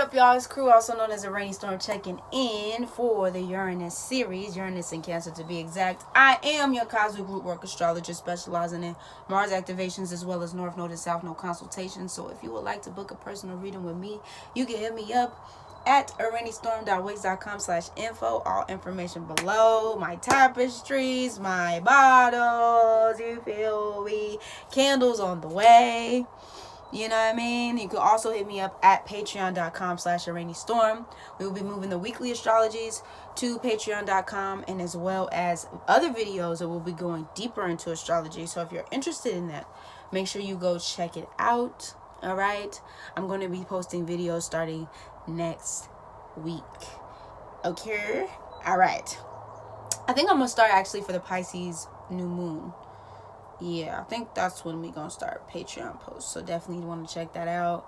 up, y'all? It's Crew, also known as Araneae Storm, checking in for the Uranus series, Uranus in Cancer to be exact. I am your Cosmic Rootwork astrologist specializing in Mars activations as well as North Node and South Node consultations. So if you would like to book a personal reading with me, you can hit me up at araneastorm.wix.com/info. All information below. My tapestries, my bottles, you feel me? Candles on the way. You know what I mean? You can also hit me up at patreon.com/araneastorm. We will be moving the weekly astrologies to patreon.com, and as well as other videos that will be going deeper into astrology. So if you're interested in that, make sure you go check it out. All right? I'm going to be posting videos starting next week. Okay? All right. I think I'm going to start actually for the Pisces new moon. Yeah, I think that's when we're going to start Patreon posts. So definitely want to check that out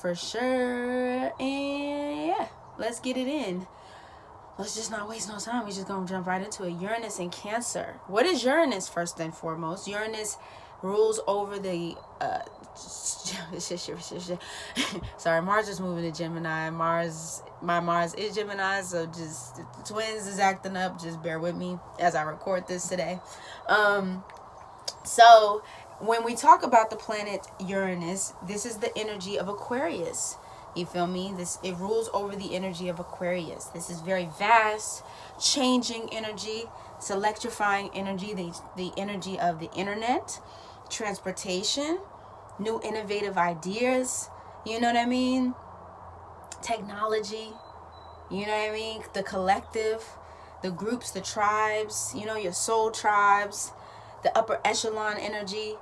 for sure. And yeah, let's get it in. Let's just not waste no time. We're just going to jump right into it. Uranus in Cancer. What is Uranus first and foremost? Uranus rules over the... Sorry, Mars is moving to Gemini. My Mars is Gemini, so just the twins is acting up. Just bear with me as I record this today. So when we talk about the planet Uranus, this is the energy of Aquarius. You feel me? It rules over the energy of Aquarius. This is very vast, changing energy. It's electrifying energy, the energy of the internet, transportation, new innovative ideas. You know what I mean? Technology. You know what I mean? The collective, the groups, the tribes, you know, your soul tribes. The upper echelon energy,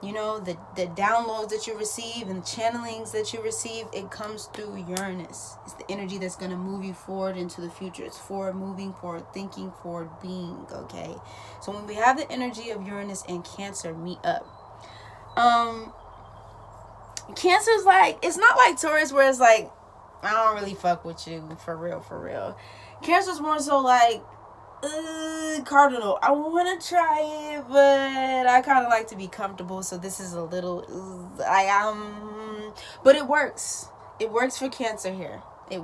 you know, the downloads that you receive and channelings that you receive, it comes through Uranus. It's the energy that's going to move you forward into the future. It's forward moving, forward thinking, forward being, okay? So when we have the energy of Uranus and Cancer meet up, Cancer's like, it's not like Taurus where it's like, I don't really fuck with you, for real. Cancer's more so like, Cardinal, I want to try it, but I kind of like to be comfortable, so this is a little but it works. It works for Cancer here. It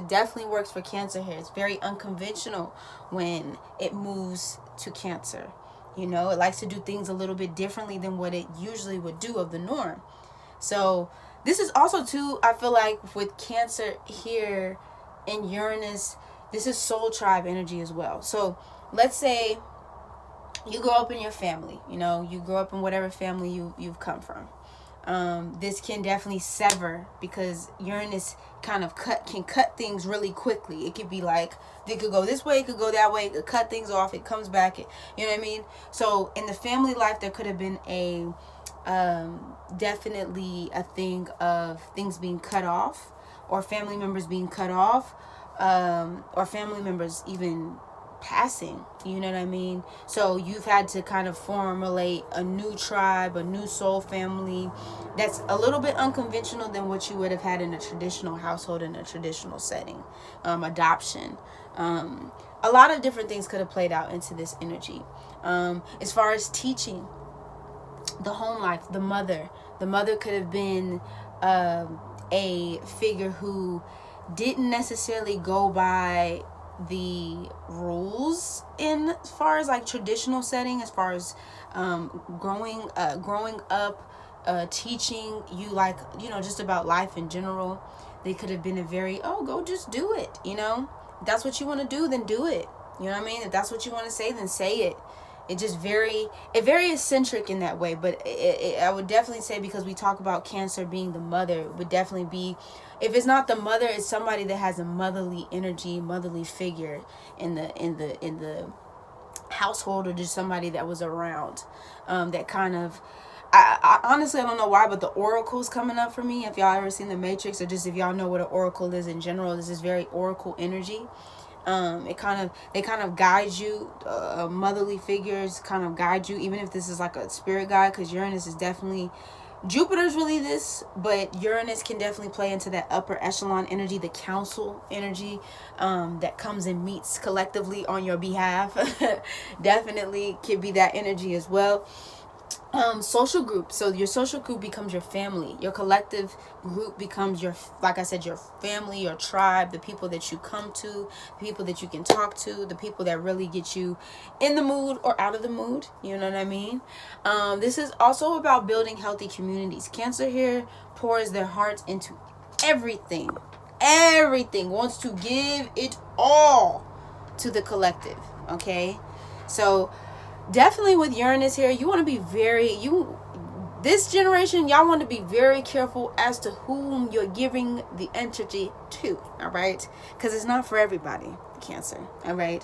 definitely works for Cancer here. It's very unconventional when it moves to Cancer. You know, it likes to do things a little bit differently than what it usually would do of the norm. So this is also too, I feel like with Cancer here in Uranus, this is soul tribe energy as well. So let's say you grow up in your family, you know, you grow up in whatever family you've come from. This can definitely sever because Uranus kind of can cut things really quickly. It could be like, it could go this way, it could go that way, it could cut things off, it comes back, you know what I mean? So in the family life, there could have been definitely a thing of things being cut off, or family members being cut off, or family members even passing, you know what I mean? So you've had to kind of formulate a new tribe, a new soul family that's a little bit unconventional than what you would have had in a traditional household, in a traditional setting. Adoption, a lot of different things could have played out into this energy. As far as teaching, the home life, the mother could have been a figure who didn't necessarily go by the rules in as far as like traditional setting, as far as growing up, teaching you, like, you know, just about life in general. They could have been a very, go just do it, you know, if that's what you want to do, then do it, you know what I mean? If that's what you want to say, then say it. It just very eccentric in that way. But I would definitely say, because we talk about Cancer being the mother, it would definitely be, if it's not the mother, it's somebody that has a motherly energy, motherly figure in the household, or just somebody that was around, that kind of, I honestly, I don't know why, but the oracle's coming up for me. If y'all ever seen The Matrix, or just if y'all know what an oracle is in general, this is very oracle energy. They kind of guide you, motherly figures kind of guide you, even if this is like a spirit guide, because Uranus is definitely, Jupiter's really this, but Uranus can definitely play into that upper echelon energy, the council energy, that comes and meets collectively on your behalf. Definitely could be that energy as well. Social group. So your social group becomes your family. Your collective group becomes your, like I said, your family, your tribe, the people that you come to, the people that you can talk to, the people that really get you in the mood or out of the mood. You know what I mean? This is also about building healthy communities. Cancer here pours their hearts into everything. Everything. Wants to give it all to the collective. Okay? So definitely with Uranus here, you want to be this generation, y'all want to be very careful as to whom you're giving the energy to, all right? Because it's not for everybody, Cancer, all right?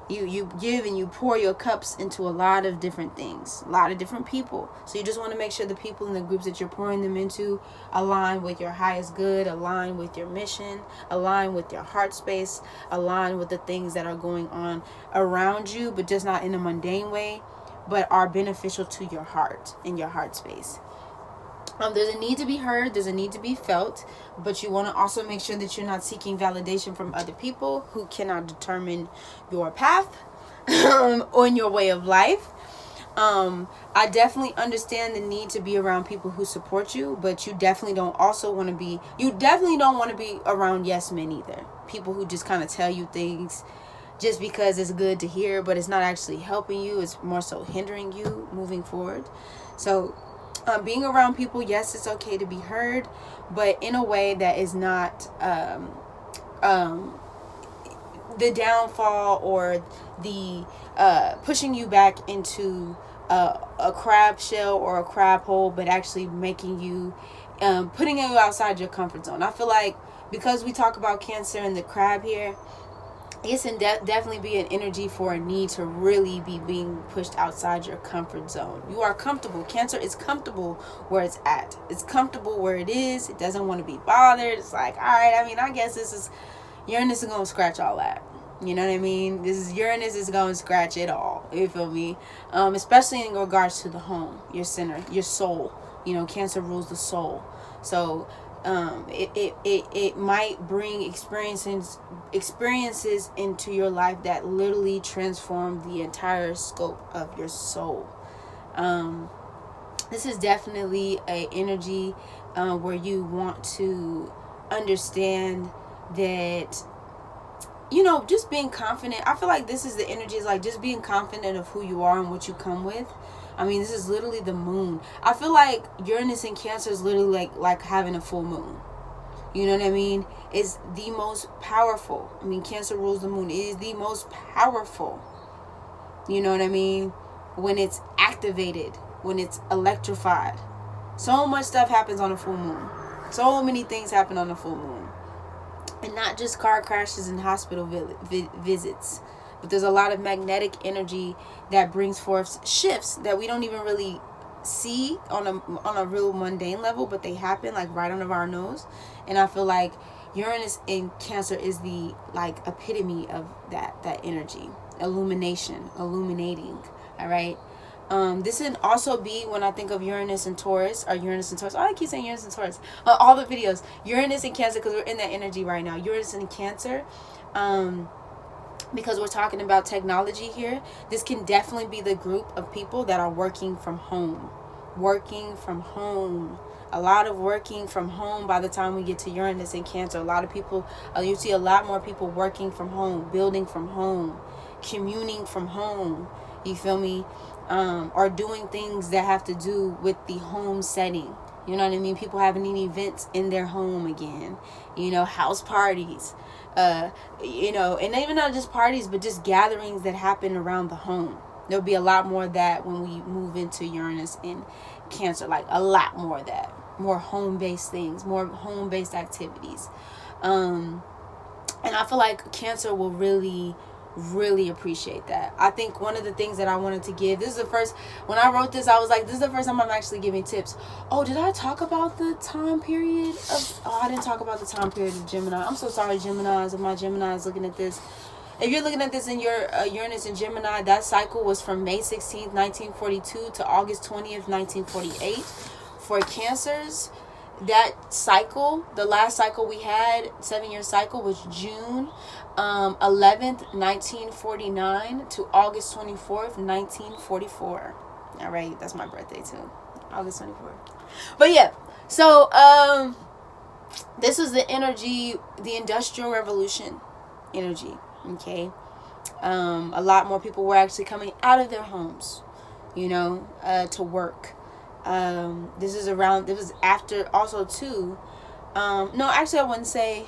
You give and you pour your cups into a lot of different things, a lot of different people. So you just want to make sure the people in the groups that you're pouring them into align with your highest good, align with your mission, align with your heart space, align with the things that are going on around you, but just not in a mundane way, but are beneficial to your heart and your heart space. There's a need to be heard, there's a need to be felt, but you want to also make sure that you're not seeking validation from other people who cannot determine your path or your way of life. I definitely understand the need to be around people who support you, but you definitely don't want to be around yes men either. People who just kind of tell you things just because it's good to hear, but it's not actually helping you. It's more so hindering you moving forward. So being around people, yes, it's okay to be heard, but in a way that is not the downfall or the pushing you back into a crab shell or a crab hole, but actually making you putting you outside your comfort zone. I feel like because we talk about Cancer and the crab here, it can definitely be an energy for a need to really be being pushed outside your comfort zone. You are comfortable. Cancer is comfortable where it's at. It's comfortable where it is. It doesn't want to be bothered. It's like, all right, I mean, I guess this is Uranus is going to scratch all that. You know what I mean? Uranus is going to scratch it all. You feel me? Especially in regards to the home, your center, your soul. You know, Cancer rules the soul. So it might bring experiences into your life that literally transform the entire scope of your soul. This is definitely a energy where you want to understand that, you know, just being confident. I feel like this is the energy, is like just being confident of who you are and what you come with. I mean, this is literally the moon. I feel like Uranus in Cancer is literally like having a full moon. You know what I mean? It's the most powerful. I mean, Cancer rules the moon. It is the most powerful. You know what I mean? When it's activated, when it's electrified. So much stuff happens on a full moon. So many things happen on a full moon. And not just car crashes and hospital visits. But there's a lot of magnetic energy that brings forth shifts that we don't even really see on a real mundane level, but they happen like right under our nose. And I feel like Uranus in Cancer is the like epitome of that energy. Illuminating. All right. This can also be when I think of Uranus and Taurus, or Uranus and Taurus. Oh, I keep saying Uranus and Taurus. All the videos, Uranus and Cancer, because we're in that energy right now. Uranus and Cancer, because we're talking about technology here. This can definitely be the group of people that are working from home. A lot of working from home by the time we get to Uranus and Cancer. A lot of people, you see a lot more people working from home, building from home, communing from home. You feel me? Or doing things that have to do with the home setting. You know what I mean? People having events in their home again. You know, house parties. You know, and even not just parties, but just gatherings that happen around the home. There'll be a lot more of that when we move into Uranus and Cancer. Like a lot more of that. More home-based things. More home-based activities. And I feel like Cancer will really appreciate that. I think one of the things that I wanted to give, this is the first, when I wrote this, I was like, this is the first time I'm actually giving tips. Oh, did I talk about the time period of, I didn't talk about the time period of Gemini. I'm so sorry, Geminis, if my Geminis looking at this. If you're looking at this in your Uranus and Gemini, that cycle was from May 16th, 1942 to August 20th, 1948. For Cancers, that cycle, the last cycle we had, 7-year cycle, was June 11th, 1949 to August 24th, 1944. All right, that's my birthday too, August 24th. But yeah, so this is the energy, the Industrial Revolution energy. Okay, a lot more people were actually coming out of their homes, you know, to work. This was after also too. No, actually, I wouldn't say.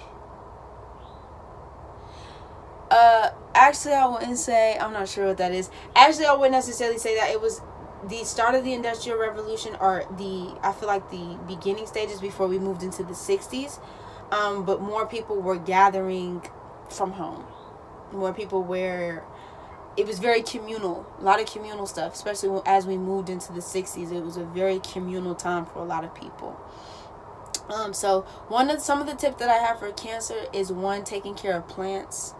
Actually, I wouldn't say. I'm not sure what that is. Actually, I wouldn't necessarily say that. It was the start of the Industrial Revolution, or I feel like the beginning stages before we moved into the 60s. But more people were gathering from home. More people were. It was very communal. A lot of communal stuff, especially as we moved into the 60s. It was a very communal time for a lot of people. So some of the tips that I have for Cancer is, one, taking care of plants.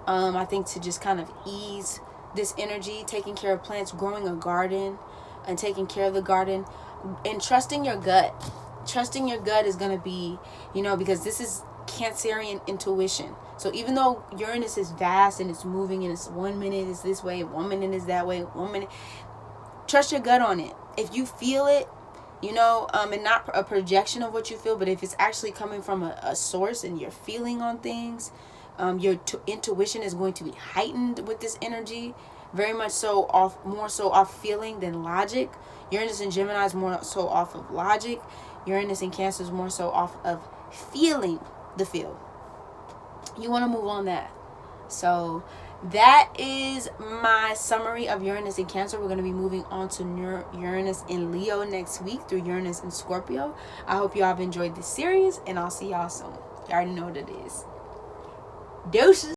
I think to just kind of ease this energy, taking care of plants, growing a garden and taking care of the garden, and trusting your gut. Trusting your gut is going to be, you know, because this is Cancerian intuition. So even though Uranus is vast and it's moving and it's 1 minute is this way, 1 minute is that way, 1 minute, trust your gut on it. If you feel it, you know, and not a projection of what you feel, but if it's actually coming from a source and you're feeling on things, your intuition is going to be heightened with this energy, very much so more so off feeling than logic. Uranus in Gemini is more so off of logic. Uranus in Cancer is more so off of feeling the feel. You want to move on that. So that is my summary of Uranus in Cancer. We're going to be moving on to Uranus in Leo next week through Uranus in Scorpio. I hope you all have enjoyed this series, and I'll see y'all soon. You already know what it is. Deuces.